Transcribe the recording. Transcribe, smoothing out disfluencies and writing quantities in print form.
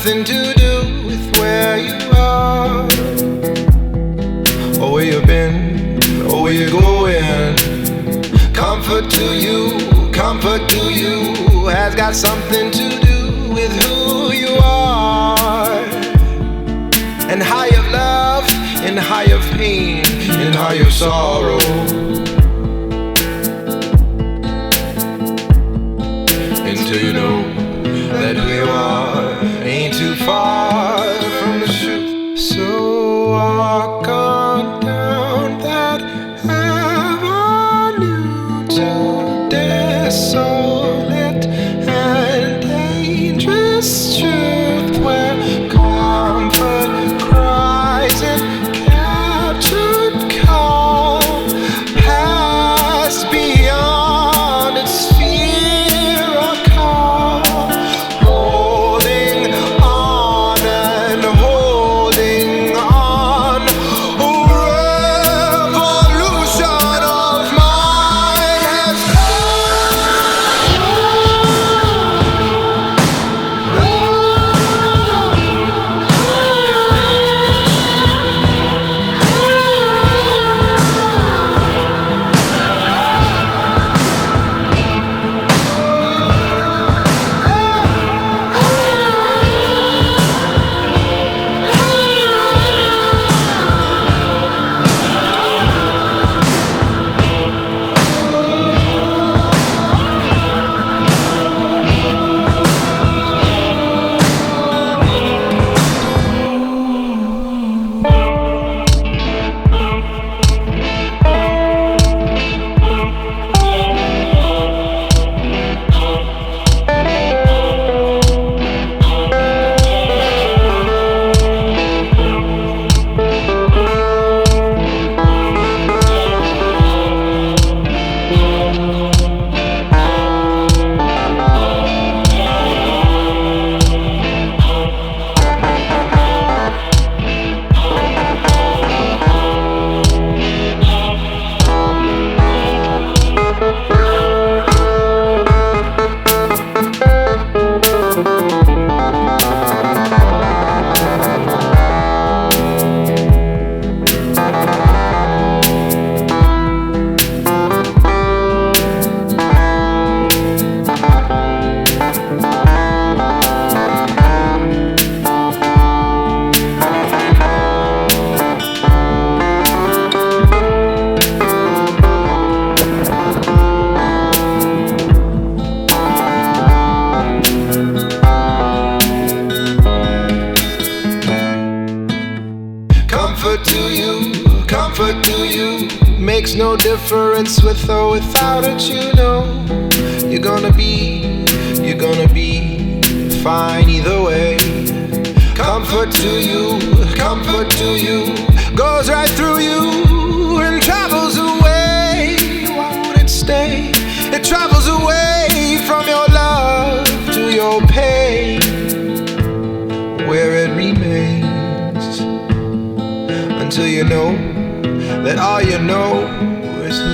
nothing to do with where you are, or where you've been, or where you're going. Comfort to you has got something to do with who you are, and how you've loved, and how you've pain, and how you've sorrow. Until you know that who you are ain't too far from the truth. So walk on down that avenue to desolate and dangerous truth, where comfort cries and captured calm pass beyond its fear or calm. Holding on and holding on, a revolution of mine has comfort to you makes no difference with or without it. You know you're gonna be fine either way. Comfort to you goes right through you and travels away. Why would it stay? It travels away from your love to your pain, where it remains until you know that all you know is who